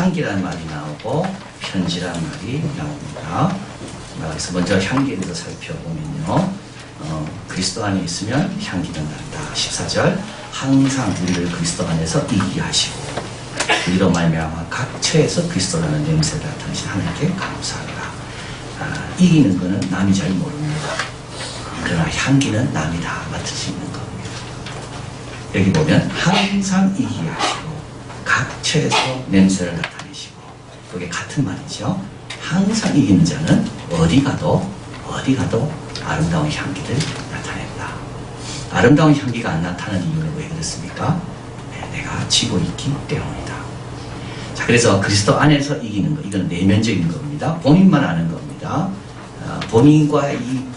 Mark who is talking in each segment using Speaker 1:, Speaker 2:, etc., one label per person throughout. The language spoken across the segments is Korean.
Speaker 1: 향기라는 말이 나오고 편지라는 말이 나옵니다. 그래서 먼저 향기에 대해서 살펴보면요. 그리스도 안에 있으면 향기는 난다. 14절 항상 우리를 그리스도 안에서 이기게 하시고 우리로 말미암아 각 처에서 그리스도라는 냄새를 나타내신 하나님께 감사하라. 이기는 것은 남이 잘 모릅니다. 그러나 향기는 남이 다 맡을 수 있는 겁니다. 여기 보면 항상 이기게 하시고 각 처에서 냄새를 나타내시고 그게 같은 말이죠. 항상 이기는 자는 어디 가도 아름다운 향기를 나타낸다. 아름다운 향기가 안 나타나는 이유는 왜 그렇습니까? 내가 지고 있기 때문이다. 자, 그래서 그리스도 안에서 이기는 것, 이건 내면적인 겁니다. 본인만 아는 겁니다. 본인과 이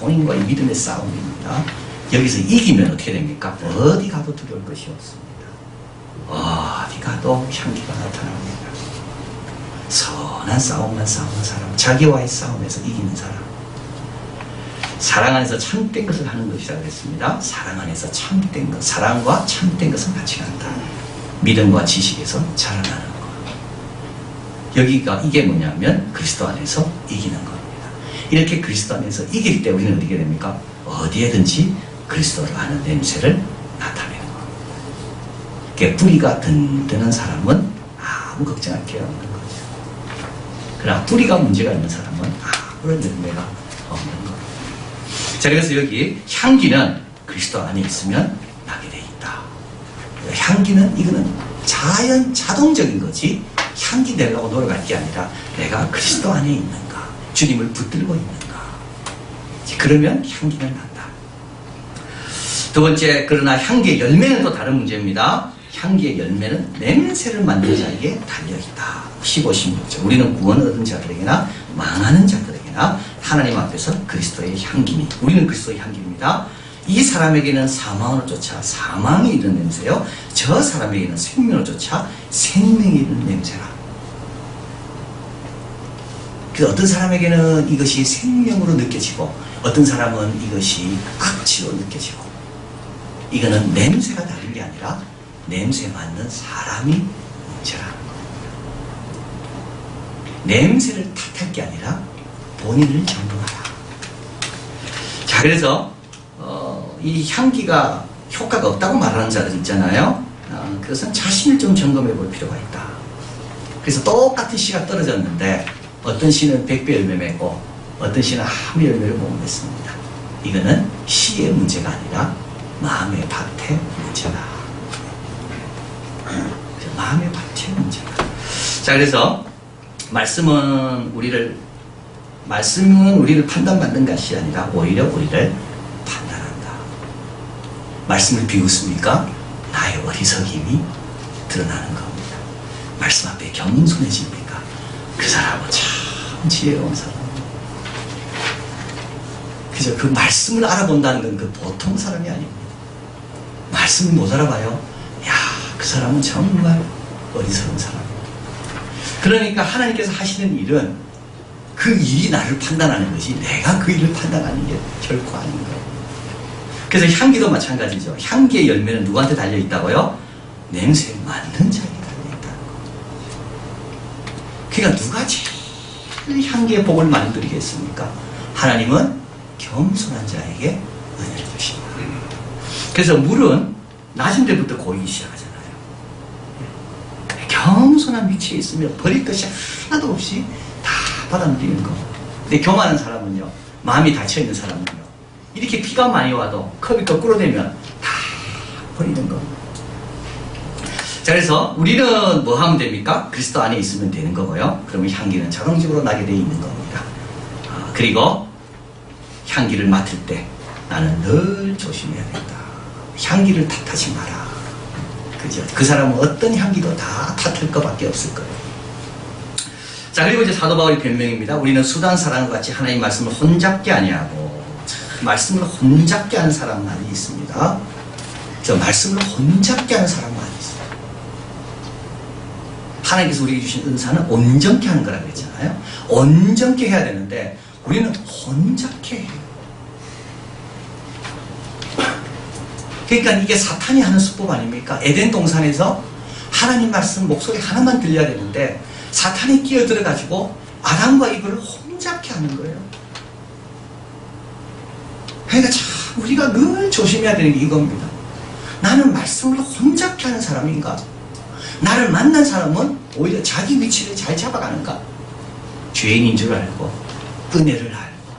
Speaker 1: 믿음의 싸움입니다. 여기서 이기면 어떻게 됩니까? 어디 가도 두려울 것이 없습니다. 어디 가도 향기가 나타납니다. 선한 싸움만 싸우는 사람, 자기와의 싸움에서 이기는 사람. 사랑 안에서 참된 것을 하는 것이라고 했습니다. 사랑 안에서 참된 것, 사랑과 참된 것은 같이 간다. 믿음과 지식에서 자라나는 것. 여기가 이게 뭐냐면 그리스도 안에서 이기는 겁니다. 이렇게 그리스도 안에서 이길 때 우리는 어떻게 됩니까? 어디에든지 그리스도를 아는 냄새를 나타내는 겁니다. 그러니까 뿌리가 든든한 사람은 아무 걱정할 게 없는 거죠. 그러나 뿌리가 문제가 있는 사람은 아무런 열매가 없는 겁니다. 자, 그래서 여기 향기는 그리스도 안에 있으면 나게 돼 있다. 향기는 이거는 자동적인 거지 향기 내려고 노력할 게 아니라 내가 그리스도 안에 있는가, 주님을 붙들고 있는가. 그러면 향기는 난다. 두 번째, 그러나 향기의 열매는 또 다른 문제입니다. 향기의 열매는 냄새를 맡는 자에게 달려있다. 15, 16절. 우리는 구원 얻은 자들에게나 망하는 자들에게나 하나님 앞에서 그리스도의 향기니, 우리는 그리스도의 향기입니다. 이 사람에게는 사망을 쫓아 사망이 이르는 냄새요, 저 사람에게는 생명을 쫓아 생명이 이르는 냄새라. 그래서 어떤 사람에게는 이것이 생명으로 느껴지고 어떤 사람은 이것이 악취로 느껴지고, 이거는 냄새가 다른 게 아니라 냄새 맡는 사람이 문제라는 겁니다. 냄새를 탓할 게 아니라 본인을 점검하라. 자, 그래서 이 향기가 효과가 없다고 말하는 자들 있잖아요. 그것은 자신을 좀 점검해 볼 필요가 있다. 그래서 똑같은 씨가 떨어졌는데 어떤 씨는 100배 열매 맺고 어떤 씨는 아무 열매를 못 맺습니다. 이거는 씨의 문제가 아니라 마음의 밭의 문제다. 마음의 밭의 문제다. 자, 그래서 말씀은 우리를 판단받는 것이 아니라 오히려 우리를 판단한다. 말씀을 비웃습니까? 나의 어리석임이 드러나는 겁니다. 말씀 앞에 겸손해집니까? 그 사람은 참 지혜로운 사람입니다. 그죠? 그 말씀을 알아본다는 건 그 보통 사람이 아닙니다. 말씀을 못 알아봐요. 야, 그 사람은 정말 어리석은 사람입니다. 그러니까 하나님께서 하시는 일은 그 일이 나를 판단하는 것이 내가 그 일을 판단하는 게 결코 아닌 거예요. 그래서 향기도 마찬가지죠. 향기의 열매는 누구한테 달려있다고요? 냄새 맡는 자에게 달려있다는 거죠. 그러니까 누가 제일 향기의 복을 많이 누리겠습니까? 하나님은 겸손한 자에게 은혜를 주십니다. 그래서 물은 낮은 데부터 고이기 시작하잖아요. 겸손한 위치에 있으면 버릴 것이 하나도 없이 다 받아들이는 거. 근데 교만한 사람은요, 마음이 닫혀있는 사람은요, 이렇게 비가 많이 와도 컵이 거꾸로 되면 다 버리는 겁니다. 자, 그래서 우리는 뭐 하면 됩니까? 그리스도 안에 있으면 되는 거고요. 그러면 향기는 자동적으로 나게 되어 있는 겁니다. 그리고 향기를 맡을 때 나는 늘 조심해야 된다. 향기를 탓하지 마라. 그죠? 그 사람은 어떤 향기도 다 탓할 것밖에 없을 거예요. 자, 그리고 이제 사도 바울의 변명입니다. 우리는 수단 사람과 같이 하나님의 말씀을 혼잡게 아니하고, 말씀을 혼잡게 하는 사람만이 있습니다. 저 말씀을 혼잡게 하는 사람만이 있어요. 하나님께서 우리에게 주신 은사는 온전케 하는 거라고 했잖아요. 온전케 해야 되는데 우리는 혼잡케 해요. 그러니까 이게 사탄이 하는 수법 아닙니까? 에덴 동산에서 하나님 말씀 목소리 하나만 들려야 되는데 사탄이 끼어들어가지고 아담과 이브를 혼잡케 하는 거예요. 그러니까 참 우리가 늘 조심해야 되는 게 이겁니다. 나는 말씀을 혼잡케 하는 사람인가? 나를 만난 사람은 오히려 자기 위치를 잘 잡아가는가? 죄인인 줄 알고 은혜를 알고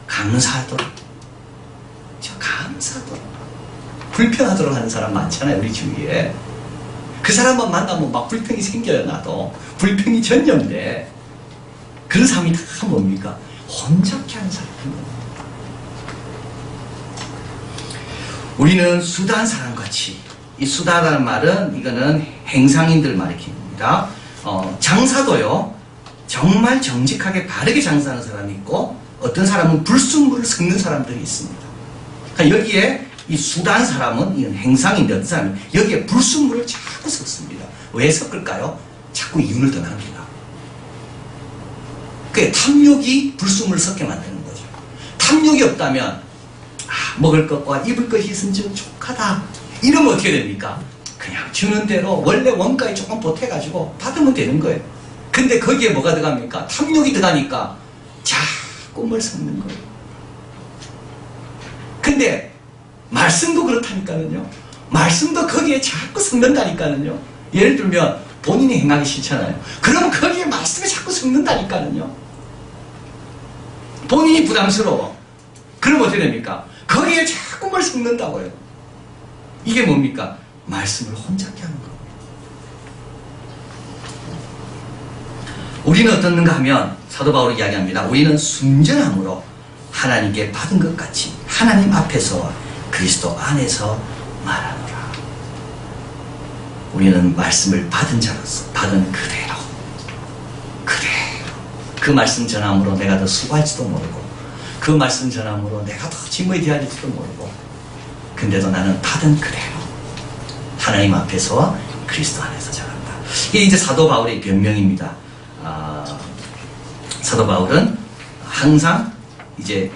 Speaker 1: 감사하도록 불평하도록 하는 사람 많잖아요. 우리 주위에. 그 사람만 만나면 막 불평이 생겨요. 나도 불평이 전염돼. 그런 사람이 다 뭡니까? 혼잡케 하는 사람인 겁니다. 우리는 수다한 사람같이, 이 수다라는 말은 이거는 행상인들 말입니다. 장사도요, 정말 정직하게 바르게 장사하는 사람이 있고 어떤 사람은 불순물을 섞는 사람들이 있습니다. 그러니까 여기에 이 수다한 사람은 이건 행상인데 어떤 사람은 여기에 불순물을 자꾸 섞습니다. 왜 섞을까요? 자꾸 이윤을 더 남기다. 그게 탐욕이 불순물을 섞게 만드는 거죠. 탐욕이 없다면 먹을 것과 입을 것이 있으면 족하다. 이러면 어떻게 됩니까? 그냥 주는 대로 원래 원가에 조금 보태가지고 받으면 되는 거예요. 근데 거기에 뭐가 들어갑니까? 탐욕이 들어가니까 자꾸 뭘 섞는 거예요. 근데 말씀도 그렇다니까요. 말씀도 거기에 자꾸 섞는다니까요. 예를 들면 본인이 행하기 싫잖아요. 그러면 거기에 말씀에 자꾸 섞는다니까요. 본인이 부담스러워. 그럼 어떻게 됩니까? 거기에 자꾸 뭘 섞는다고요. 이게 뭡니까? 말씀을 혼잡게 하는 겁니다. 우리는 어떻는가 하면 사도 바울이 이야기합니다. 우리는 순전함으로 하나님께 받은 것 같이 하나님 앞에서 그리스도 안에서 말하노라. 우리는 말씀을 받은 자로서 받은 그대로 그 말씀 전함으로 내가 더 수고할지도 모르고 그 말씀 전함으로 내가 더 짐을 져야 될지도 모르고 근데도 나는 받은 그대로 하나님 앞에서 그리스도 안에서 자란다. 이게 이제 사도 바울의 변명입니다. 사도 바울은 항상 이제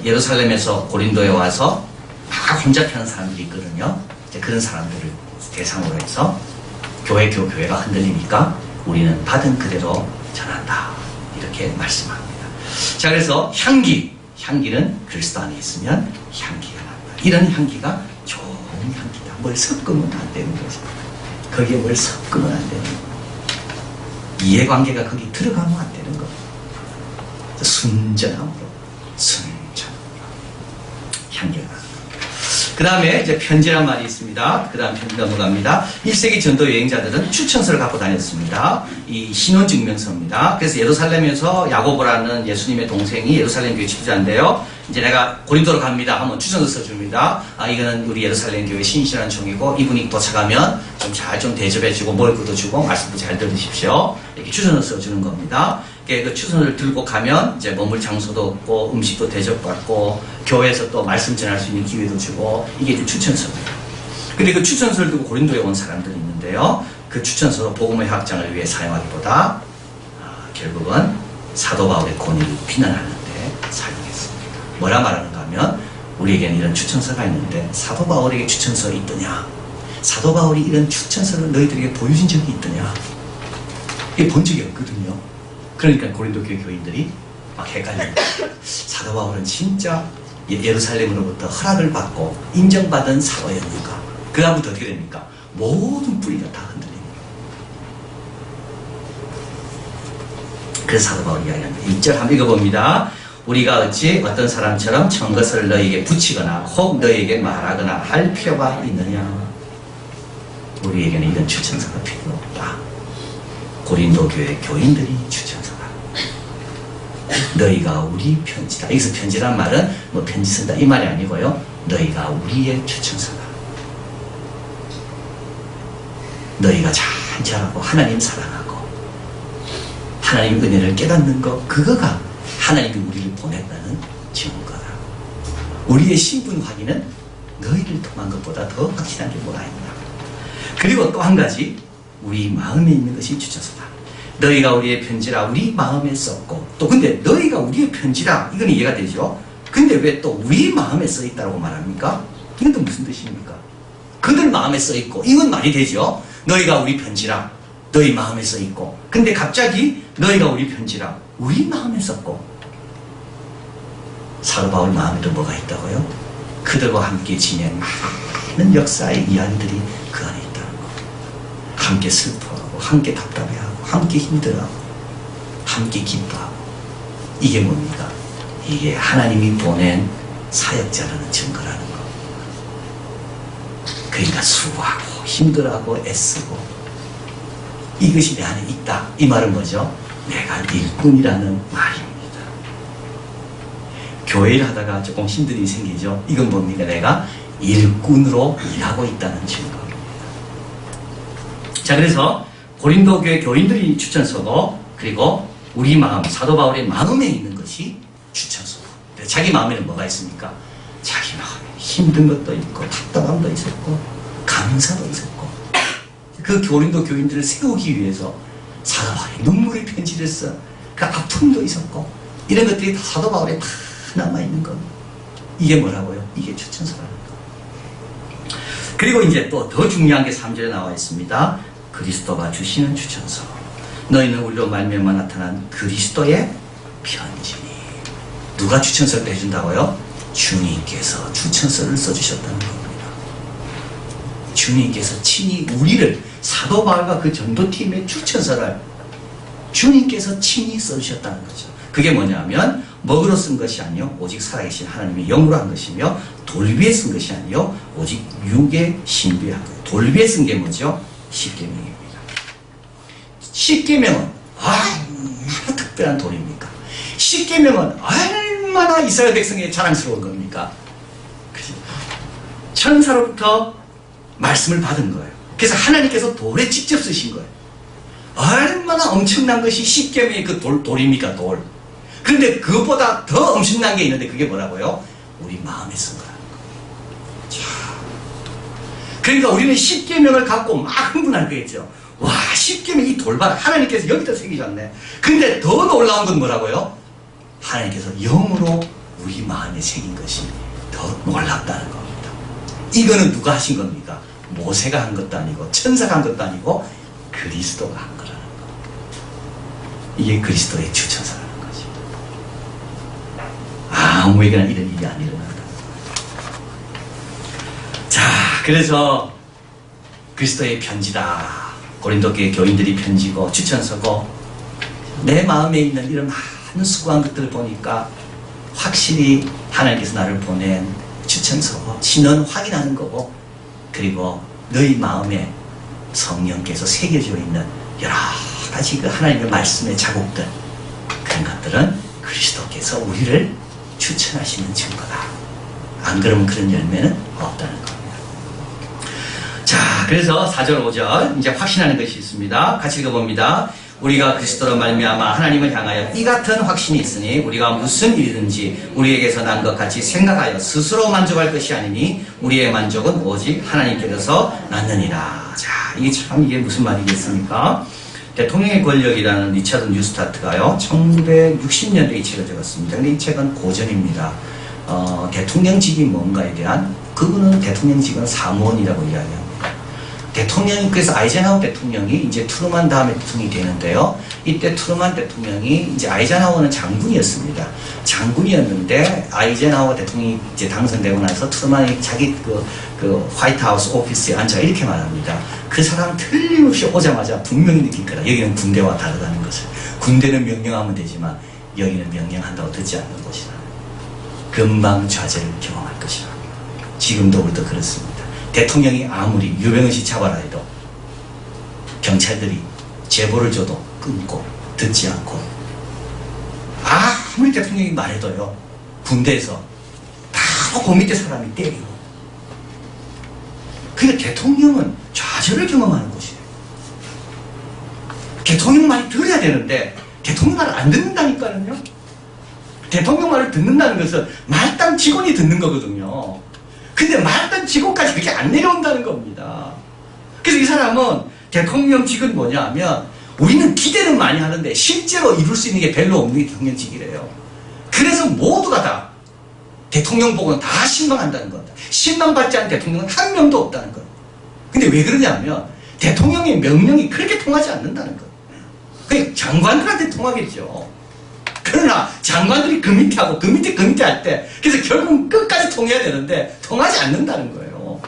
Speaker 1: 예루살렘에서 고린도에 와서 막 혼잡하는 사람들이 있거든요. 이제 그런 사람들을 대상으로 해서 교회가 흔들리니까 우리는 받은 그대로 전한다. 이렇게 말씀합니다. 자, 그래서 향기는 그리스도 안에 있으면 향기가 난다. 이런 향기가 좋은 향기다. 뭘 섞으면 안 되는 거죠. 거기에 뭘 섞으면 안 되는 거예요. 이해관계가 거기 들어가면 안 되는 거예요. 순전함으로 향기가 난다. 그 다음에 이제 편지란 말이 있습니다. 그 다음 편지 넘어갑니다. 1세기 전도 여행자들은 추천서를 갖고 다녔습니다. 이 신원증명서입니다. 그래서 예루살렘에서 야고보라는 예수님의 동생이 예루살렘 교회 집주자인데요. 이제 내가 고린도로 갑니다 하면 추천서 써줍니다. 이거는 우리 예루살렘 교회 신실한 종이고 이분이 도착하면 좀 잘 좀 대접해주고 먹을 것도 주고 말씀도 잘 들으십시오. 이렇게 추천서 써주는 겁니다. 그 추천서를 들고 가면 이제 머물 장소도 없고 음식도 대접받고 교회에서 또 말씀 전할 수 있는 기회도 주고 이게 이제 추천서입니다. 근데 그 추천서를 들고 고린도에 온 사람들이 있는데요. 그 추천서로 복음의 확장을 위해 사용하기보다 결국은 사도 바울의 권위를 비난하는데 사용했습니다. 뭐라 말하는가 하면 우리에게는 이런 추천서가 있는데 사도 바울에게 추천서 있더냐? 사도 바울이 이런 추천서를 너희들에게 보여준 적이 있더냐? 이게 본 적이 없거든요. 그러니까 고린도 교회 교인들이 막 헷갈려요. 사도 바울은 진짜 예루살렘으로부터 허락을 받고 인정받은 사도였는가? 그 다음부터 어떻게 됩니까? 모든 뿌리가 다 흔들립니다. 그래서 사도 바울이 이야기합니다. 1절 한번 읽어봅니다. 우리가 어찌 어떤 사람처럼 청것을 너희에게 붙이거나 혹 너희에게 말하거나 할 필요가 있느냐? 우리에게는 이런 추천서가 필요 없다. 고린도 교회 교인들이 추천서다. 너희가 우리 편지다. 여기서 편지란 말은 뭐 편지 쓴다 이 말이 아니고요. 너희가 우리의 추천서다. 너희가 잘 자라고 하나님 사랑하고 하나님 은혜를 깨닫는 것, 그거가 하나님이 우리를 보냈다는 증거다. 우리의 신분 확인은 너희를 통한 것보다 더 확실한 게 뭐가 있나. 그리고 또 한 가지, 우리 마음에 있는 것이 추천서다. 너희가 우리의 편지라 우리 마음에 썼고, 또 근데 너희가 우리의 편지라 이건 이해가 되죠. 근데 왜 또 우리 마음에 써 있다고 말합니까? 이건 또 무슨 뜻입니까? 그들 마음에 써 있고 이건 말이 되죠. 너희가 우리 편지라 너희 마음에 써 있고, 근데 갑자기 너희가 우리 편지라 우리 마음에 썼고, 사도 바울 마음에도 뭐가 있다고요? 그들과 함께 지낸 많은 역사의 이야기들이 그 안에 있다는 거. 함께 슬퍼하고, 함께 답답해하고, 함께 힘들어하고, 함께 기뻐하고. 이게 뭡니까? 이게 하나님이 보낸 사역자라는 증거라는 거. 그러니까 수고하고 힘들어하고 애쓰고, 이것이 내 안에 있다. 이 말은 뭐죠? 내가 일꾼이라는 말입니다. 교회 일 하다가 조금 힘든 일이 생기죠. 이건 뭡니까? 내가 일꾼으로 일하고 있다는 증거입니다. 자, 그래서 고린도 교회 교인들이 추천서고, 그리고 우리 마음, 사도 바울의 마음에 있는 것이 추천서고. 자기 마음에는 뭐가 있습니까? 자기 마음에 힘든 것도 있고, 답답함도 있었고, 감사도 있었고, 그 고린도 교인들을 세우기 위해서 사도 바울이 눈물의 편지를 써. 그 아픔도 있었고, 이런 것들이 다 사도 바울에 다 남아있는 겁니다. 이게 뭐라고요? 이게 추천서라는 거. 그리고 이제 또 더 중요한 게 3절에 나와 있습니다. 그리스도가 주시는 추천서. 너희는 우리로 말미암아 나타난 그리스도의 편지니. 누가 추천서를 해준다고요? 주님께서 추천서를 써주셨다는 겁니다. 주님께서 친히 우리를, 사도 바울과 그 전도팀의 추천서를 주님께서 친히 써주셨다는 거죠. 그게 뭐냐면 먹으로 쓴 것이 아니요 오직 살아계신 하나님의 영으로 한 것이며, 돌비에 쓴 것이 아니요 오직 육의 신비에 한 거예요. 돌비에 쓴 게 뭐죠? 십계명입니다. 십계명은 얼마나 특별한 돌입니까? 십계명은 얼마나 이스라엘 백성에게 자랑스러운 겁니까? 그치? 천사로부터 말씀을 받은 거예요. 그래서 하나님께서 돌에 직접 쓰신 거예요. 얼마나 엄청난 것이 십계명의 그 돌입니까? 돌. 그런데 그것보다 더 엄청난 게 있는데, 그게 뭐라고요? 우리 마음에 쓴 거라는 거예요. 자, 그러니까 우리는 십계명을 갖고 막 흥분할 거겠죠. 와, 십계명 이 돌발 하나님께서 여기다 새기셨네. 근데 더 놀라운 건 뭐라고요? 하나님께서 영으로 우리 마음에 새긴 것이 더 놀랍다는 겁니다. 이거는 누가 하신 겁니까? 모세가 한 것도 아니고, 천사가 한 것도 아니고, 그리스도가 한 거라는 거. 이게 그리스도의 추천서라는 거지. 아무에게나 이런 일이 안 일어난다. 자, 그래서 그리스도의 편지다. 고린도 교회 교인들이 편지고 추천서고, 내 마음에 있는 이런 많은 수고한 것들을 보니까 확실히 하나님께서 나를 보낸 추천서고, 신은 확인하는 거고, 그리고 너희 마음에 성령께서 새겨져 있는 여러 가지 그 하나님의 말씀의 자국들, 그런 것들은 그리스도께서 우리를 추천하시는 증거다. 안 그러면 그런 열매는 없다는 겁니다. 자, 그래서 4절 5절 이제 확신하는 것이 있습니다. 같이 읽어봅니다. 우리가 그리스도로 말미암아 하나님을 향하여 이 같은 확신이 있으니 우리가 무슨 일이든지 우리에게서 난 것 같이 생각하여 스스로 만족할 것이 아니니 우리의 만족은 오직 하나님께서 낳느니라. 자, 이게 무슨 말이겠습니까? 대통령의 권력이라는 리차드 뉴스타트가요 1960년대에 이 책을 적었습니다. 근데 이 책은 고전입니다. 대통령직이 뭔가에 대한, 그분은 대통령직은 사무원이라고 이야기합니다. 대통령이, 그래서 아이젠하워 대통령이 이제 트루만 다음에 대통령이 되는데요. 이때 트루만 대통령이, 이제 아이젠하워는 장군이었습니다. 장군이었는데 아이젠하워 대통령이 이제 당선되고 나서 트루만이 자기 그 화이트하우스 오피스에 앉아 이렇게 말합니다. 그 사람 틀림없이 오자마자 분명히 느낄 거다. 여기는 군대와 다르다는 것을. 군대는 명령하면 되지만 여기는 명령한다고 듣지 않는 곳이다. 금방 좌절을 경험할 것이다. 지금도 우리도 그렇습니다. 대통령이 아무리 유병헌 씨 잡아라 해도 경찰들이 제보를 줘도 끊고 듣지 않고, 아무리 대통령이 말해도요 군대에서 바로 그 밑에 사람이 때리고. 그러니까 대통령은 좌절을 경험하는 곳이에요. 대통령 말이 들어야 되는데 대통령 말을 안 듣는다니까요. 대통령 말을 듣는다는 것은 말단 직원이 듣는 거거든요. 근데 말단 직원까지 그렇게 안 내려온다는 겁니다. 그래서 이 사람은 대통령직은 뭐냐 하면, 우리는 기대는 많이 하는데 실제로 이룰 수 있는 게 별로 없는 게 대통령직이래요. 그래서 모두가 다 대통령 보고는 다 신망한다는 겁니다. 신망받지 않은 대통령은 한 명도 없다는 겁니다. 근데 왜 그러냐면 대통령의 명령이 그렇게 통하지 않는다는 것. 그게 장관들한테 통하겠죠. 그러나 장관들이 그 밑에하고 그 밑에 그 밑에 할 때, 그래서 결국은 끝까지 통해야 되는데 통하지 않는다는 거예요.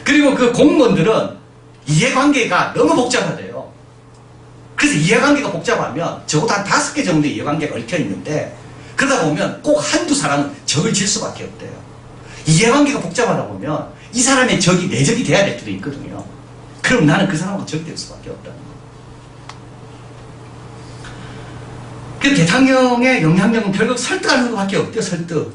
Speaker 1: 그리고 그 공무원들은 이해관계가 너무 복잡하대요. 그래서 이해관계가 복잡하면 적어도 한 5개 정도 이해관계가 얽혀 있는데, 그러다 보면 꼭 한두 사람은 적을 질 수밖에 없대요. 이해관계가 복잡하다 보면 이 사람의 적이 내 적이 돼야 될 때도 있거든요. 그럼 나는 그 사람하고 적이 될 수밖에 없다는 거예요. 그 대통령의 영향력은 결국 설득하는 것밖에 없대요. 설득.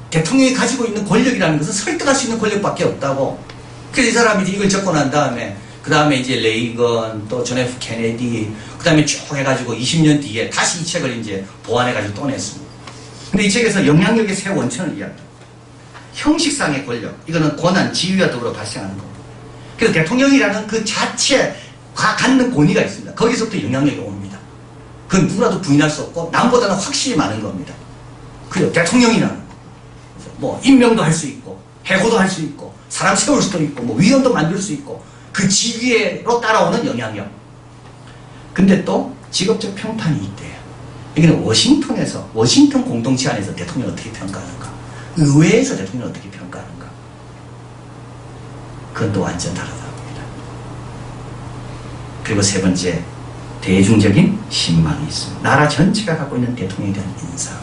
Speaker 1: 대통령이 가지고 있는 권력이라는 것은 설득할 수 있는 권력밖에 없다고. 그래서 이 사람이 이제 이걸 적고 난 다음에, 그 다음에 이제 레이건, 또 존 F 케네디, 그 다음에 쭉 해가지고 20년 뒤에 다시 이 책을 이제 보완해가지고 또 냈습니다. 근데 이 책에서 영향력의 세 원천을 이야기합니다. 형식상의 권력, 이거는 권한, 지위와 더불어 발생하는 겁니다. 그래서 대통령이라는 그 자체가 갖는 권위가 있습니다. 거기서부터 영향력이 옵니다. 그건 누구라도 부인할 수 없고 남보다는 확실히 많은 겁니다. 그리고 대통령이라는 거. 뭐 임명도 할 수 있고 해고도 할 수 있고 사람 세울 수도 있고 뭐 위원도 만들 수 있고 그 지위로 따라오는 영향력. 근데 또 직업적 평판이 있대요. 여기는 워싱턴 공동체 안에서 대통령을 어떻게 평가하는가, 의회에서 대통령을 어떻게 평가하는가, 그건 또 완전 다르다고 합니다. 그리고 세 번째, 대중적인 신망이 있습니다. 나라 전체가 갖고 있는 대통령에 대한 인상.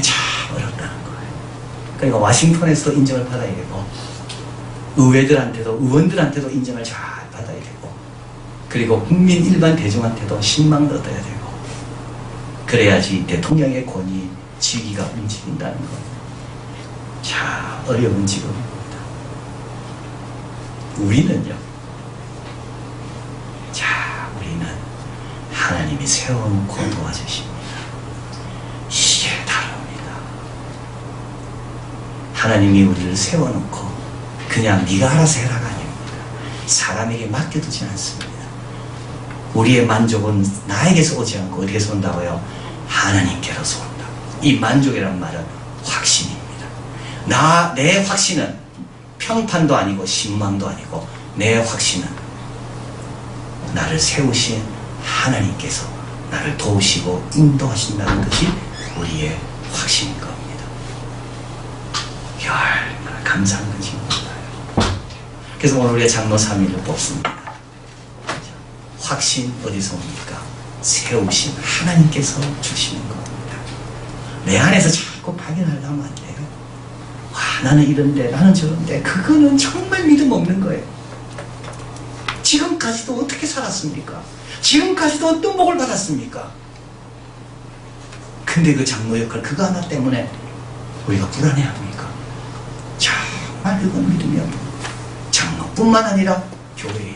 Speaker 1: 참 어렵다는 거예요. 그러니까 워싱턴에서도 인정을 받아야 되고, 의원들한테도 인정을 잘 받아야 되고, 그리고 국민 일반 대중한테도 신망도 얻어야 되고, 그래야지 대통령의 권위, 지위가 움직인다는 거. 참 어려운 직업입니다. 우리는요, 우리는 하나님이 세워놓고 도와주십니다. 이게 다릅니다. 하나님이 우리를 세워놓고 그냥 네가 알아서 해라가 아닙니다. 사람에게 맡겨두지 않습니다. 우리의 만족은 나에게서 오지 않고 어디에서 온다고요? 하나님께로서 온다. 이 만족이라는 말은 확신입니다. 내 확신은 평판도 아니고 신망도 아니고, 내 확신은 나를 세우신 하나님께서 나를 도우시고 인도하신다는 것이 우리의 확신인 겁니다. 얼마나 감사한 것이 몰라요. 그래서 오늘 우리가 장로 3일을 뽑습니다. 확신 어디서 옵니까? 세우신 하나님께서 주시는 겁니다. 내 안에서 자꾸 발견하려고 하면 안 돼요. 와, 나는 이런데, 나는 저런데, 그거는 정말 믿음 없는 거예요. 지금까지도 어떻게 살았습니까? 지금까지도 어떤 복을 받았습니까? 근데 그 장로 역할, 그거 하나 때문에 우리가 불안해합니까? 정말 그건 믿음이 없는 거예요. 장로뿐만 아니라 교회에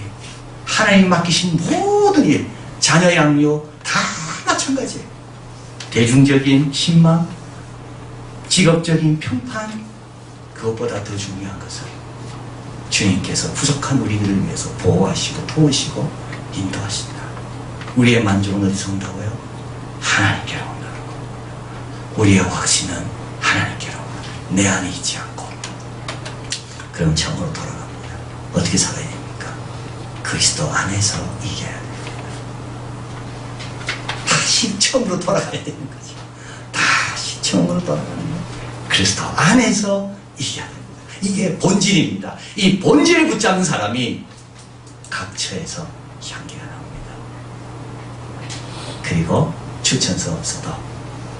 Speaker 1: 하나님 맡기신 모든 일, 자녀 양육 다 마찬가지예요. 대중적인 신망, 직업적인 평판, 그것보다 더 중요한 것은 주님께서 부족한 우리들을 위해서 보호하시고 도우시고 인도하신다. 우리의 만족은 어디서 온다고요? 하나님께로 온다는 거. 우리의 확신은 하나님께로 온다. 내 안에 있지 않고. 그럼 처음으로 돌아갑니다. 어떻게 살아야 됩니까? 그리스도 안에서 이겨야 됩니다. 다시 처음으로 돌아가야 되는 거죠. 다시 처음으로 돌아가는 거예요. 그리스도 안에서 이겨야 됩니다. 이게 본질입니다. 이 본질을 붙잡는 사람이 각처에서 향기가 나옵니다. 그리고 추천서에서도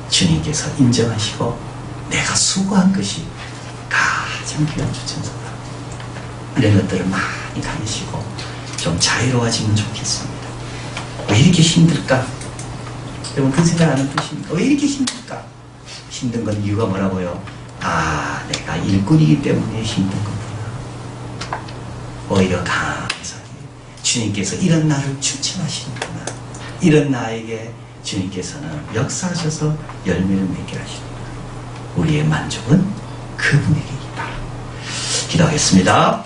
Speaker 1: 주님께서 인정하시고 내가 수고한 것이 가장 귀한 추천서다. 이런 것들을 많이 다니시고 좀 자유로워지면 좋겠습니다. 왜 이렇게 힘들까? 여러분 그 생각 안 해보십니까? 왜 이렇게 힘들까? 힘든 건 이유가 뭐라고요? 내가 일꾼이기 때문에 힘든 거구나. 오히려 감사해. 주님께서 이런 나를 추천하시는구나. 이런 나에게 주님께서는 역사하셔서 열매를 맺게 하시는구나. 우리의 만족은 그분에게 있다. 기도하겠습니다.